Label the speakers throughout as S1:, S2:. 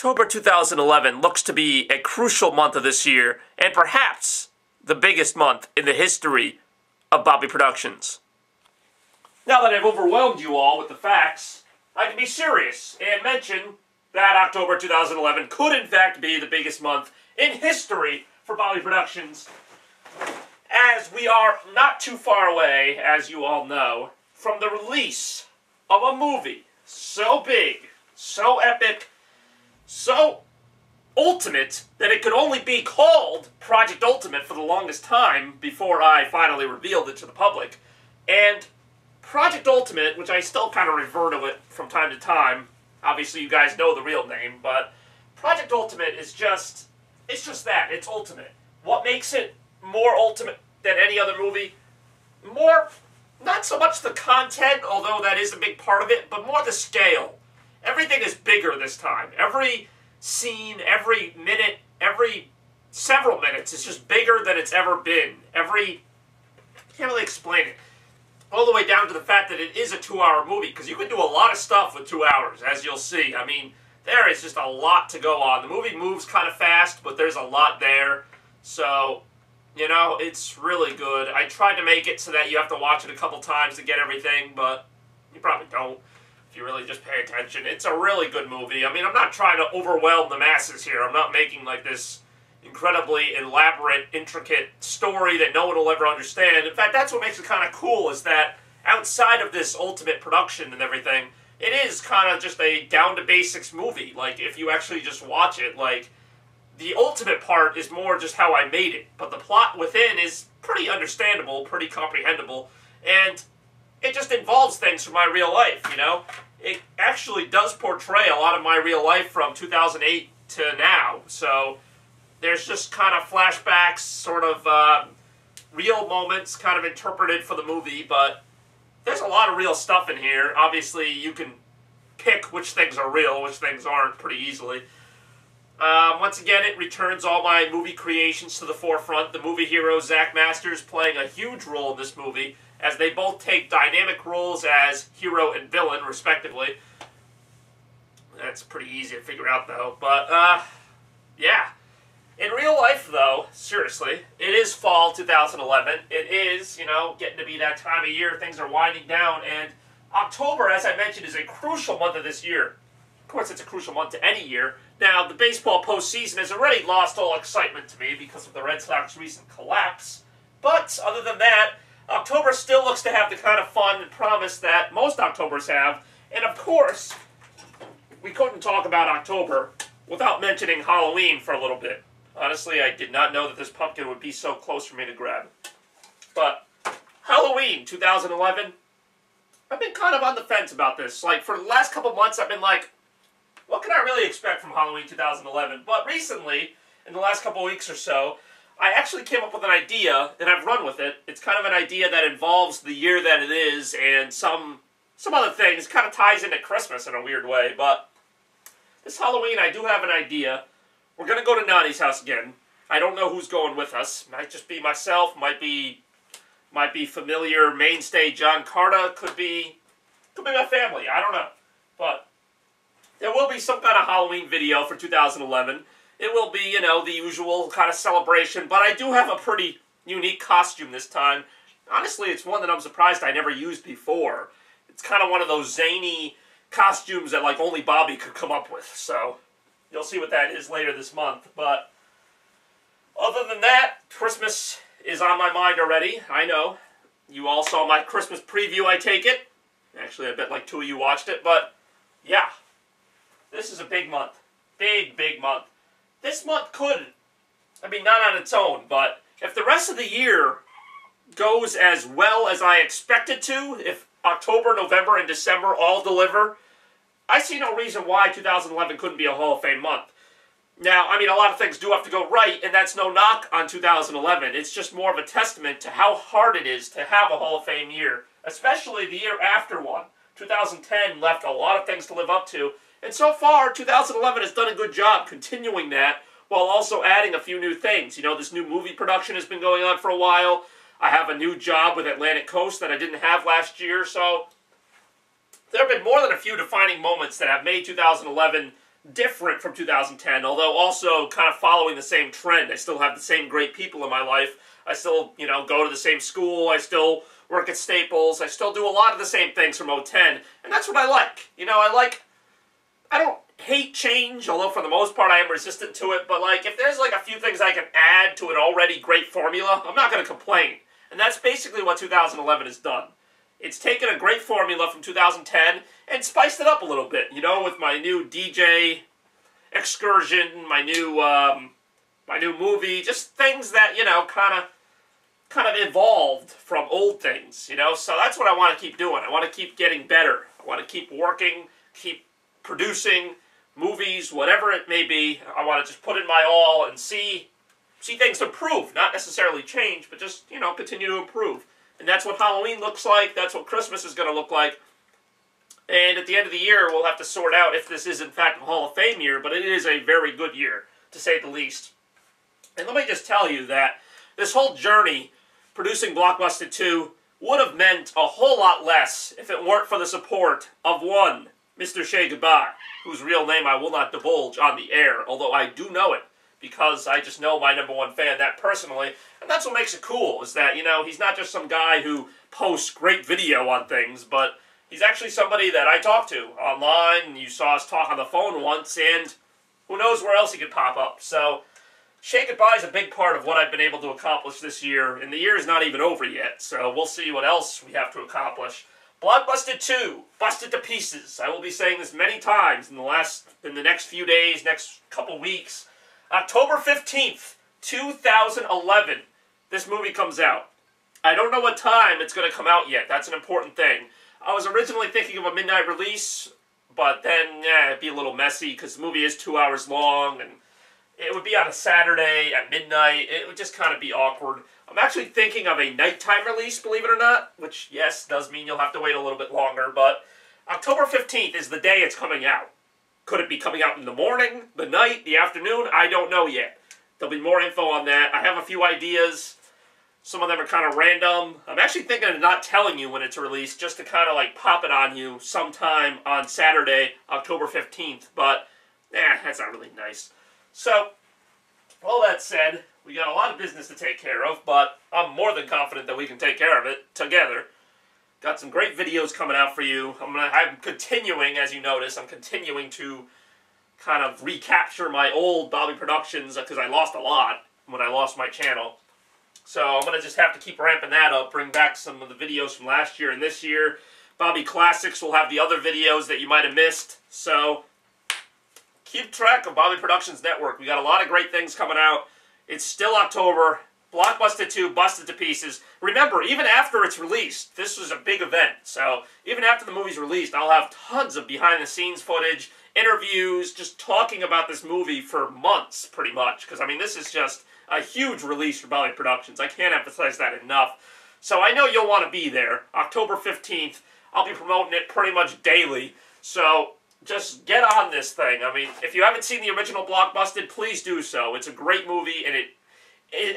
S1: October 2011 looks to be a crucial month of this year, and perhaps the biggest month in the history of Bobby Productions. Now that I've overwhelmed you all with the facts, I can be serious and mention that October 2011 could in fact be the biggest month in history for Bobby Productions, as we are not too far away, as you all know, from the release of a movie so big, so epic, so ultimate that it could only be called Project Ultimate for the longest time before I finally revealed it to the public. And Project Ultimate, which I still kind of refer to it from time to time, obviously you guys know the real name, but Project Ultimate is just, it's just that, it's ultimate. What makes it more ultimate than any other movie? More, not so much the content, although that is a big part of it, but more the scale. Everything is bigger this time. Every scene, every minute, every several minutes is just bigger than it's ever been. I can't really explain it. All the way down to the fact that it is a 2-hour movie, because you can do a lot of stuff with 2 hours, as you'll see. I mean, there is just a lot to go on. The movie moves kind of fast, but there's a lot there. So, you know, it's really good. I tried to make it so that you have to watch it a couple times to get everything, but you probably don't if you really just pay attention. It's a really good movie. I mean, I'm not trying to overwhelm the masses here. I'm not making like this incredibly elaborate, intricate story that no one will ever understand. In fact, that's what makes it kind of cool, is that outside of this ultimate production and everything, it is kind of just a down-to-basics movie. Like, if you actually just watch it, like, the ultimate part is more just how I made it, but the plot within is pretty understandable, pretty comprehensible, and it just involves things from my real life, you know? It actually does portray a lot of my real life from 2008 to now, so there's just kind of flashbacks, sort of real moments kind of interpreted for the movie, but there's a lot of real stuff in here. Obviously, you can pick which things are real, which things aren't pretty easily. Once again, it returns all my movie creations to the forefront. The movie hero, Zach Masters, playing a huge role in this movie, as they both take dynamic roles as hero and villain, respectively. That's pretty easy to figure out, though. But, yeah. In real life, though, seriously, it is fall 2011. It is, you know, getting to be that time of year. Things are winding down, and October, as I mentioned, is a crucial month of this year. Of course, it's a crucial month to any year. Now, the baseball postseason has already lost all excitement to me because of the Red Sox recent collapse. But, other than that, October still looks to have the kind of fun and promise that most Octobers have. And, of course, we couldn't talk about October without mentioning Halloween for a little bit. Honestly, I did not know that this pumpkin would be so close for me to grab. But Halloween 2011, I've been kind of on the fence about this. Like, for the last couple months, I've been like, what can I really expect from Halloween 2011? But recently, in the last couple weeks or so, I actually came up with an idea, and I've run with it. It's kind of an idea that involves the year that it is and some other things. Kind of ties into Christmas in a weird way. But this Halloween, I do have an idea. We're going to go to Nani's house again. I don't know who's going with us. Might just be myself. Might be familiar mainstay John Carter. Could be my family. I don't know. But there will be some kind of Halloween video for 2011. It will be, you know, the usual kind of celebration. But I do have a pretty unique costume this time. Honestly, it's one that I'm surprised I never used before. It's kind of one of those zany costumes that, like, only Bobby could come up with. So you'll see what that is later this month. But other than that, Christmas is on my mind already. I know. You all saw my Christmas preview, I take it. Actually, I bet like 2 of you watched it. But, yeah. This is a big month. Big, big month. This month could, I mean, not on its own, but if the rest of the year goes as well as I expect it to, if October, November, and December all deliver, I see no reason why 2011 couldn't be a Hall of Fame month. Now, I mean, a lot of things do have to go right, and that's no knock on 2011. It's just more of a testament to how hard it is to have a Hall of Fame year, especially the year after one. 2010 left a lot of things to live up to, and so far, 2011 has done a good job continuing that while also adding a few new things. You know, this new movie production has been going on for a while. I have a new job with Atlantic Coast that I didn't have last year, so there have been more than a few defining moments that have made 2011 different from 2010, although also kind of following the same trend. I still have the same great people in my life. I still, go to the same school. I still work at Staples. I still do a lot of the same things from 2010, and that's what I like. I don't hate change, although for the most part I am resistant to it, but if there's a few things I can add to an already great formula, I'm not going to complain. And that's basically what 2011 has done. It's taken a great formula from 2010 and spiced it up a little bit, with my new DJ excursion, my new movie, just things that, kind of evolved from old things, So that's what I want to keep doing. I want to keep getting better. I want to keep working, keep producing movies, whatever it may be. I want to just put in my all and see things improve. Not necessarily change, but just, continue to improve. And that's what Halloween looks like. That's what Christmas is going to look like. And at the end of the year, we'll have to sort out if this is, in fact, a Hall of Fame year, but it is a very good year, to say the least. And let me just tell you that this whole journey, producing Blockbuster 2, would have meant a whole lot less if it weren't for the support of one Mr. Say Goodbye, whose real name I will not divulge on the air, although I do know it, because I just know my #1 fan that personally, and that's what makes it cool, is that, he's not just some guy who posts great video on things, but he's actually somebody that I talk to online, and you saw us talk on the phone once, and who knows where else he could pop up. So, Say Goodbye is a big part of what I've been able to accomplish this year, and the year is not even over yet, so we'll see what else we have to accomplish. Blockbuster 2, busted to pieces. I will be saying this many times in the next few days, next couple weeks. October 15th, 2011, this movie comes out. I don't know what time it's going to come out yet. That's an important thing. I was originally thinking of a midnight release, but then, it'd be a little messy because the movie is 2 hours long, and it would be on a Saturday at midnight. It would just kind of be awkward. I'm actually thinking of a nighttime release, believe it or not, which, yes, does mean you'll have to wait a little bit longer, but October 15th is the day it's coming out. Could it be coming out in the morning, the night, the afternoon? I don't know yet. There'll be more info on that. I have a few ideas. Some of them are kind of random. I'm actually thinking of not telling you when it's released, just to kind of pop it on you sometime on Saturday, October 15th, but, that's not really nice. So, all that said, we got a lot of business to take care of, but I'm more than confident that we can take care of it together. Got some great videos coming out for you. I'm continuing, as you notice, I'm continuing to kind of recapture my old Bobby Productions, because I lost a lot when I lost my channel. So I'm going to just have to keep ramping that up, bring back some of the videos from last year and this year. Bobby Classics will have the other videos that you might have missed. So keep track of Bobby Productions Network. We got a lot of great things coming out. It's still October. Blockbuster 2, busted to pieces. Remember, even after it's released, this was a big event. So even after the movie's released, I'll have tons of behind-the-scenes footage, interviews, just talking about this movie for months, pretty much. Because, this is just a huge release for Bobby Productions. I can't emphasize that enough. So I know you'll want to be there. October 15th, I'll be promoting it pretty much daily. So just get on this thing. If you haven't seen the original Blockbusted, please do so. It's a great movie, and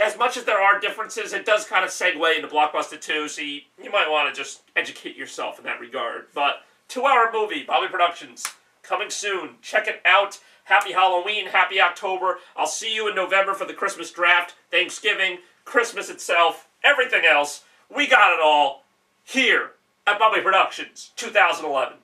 S1: as much as there are differences, it does kind of segue into Blockbuster 2, so you might want to just educate yourself in that regard. But 2-hour movie, Bobby Productions, coming soon. Check it out. Happy Halloween, happy October. I'll see you in November for the Christmas draft, Thanksgiving, Christmas itself, everything else. We got it all here at Bobby Productions 2011.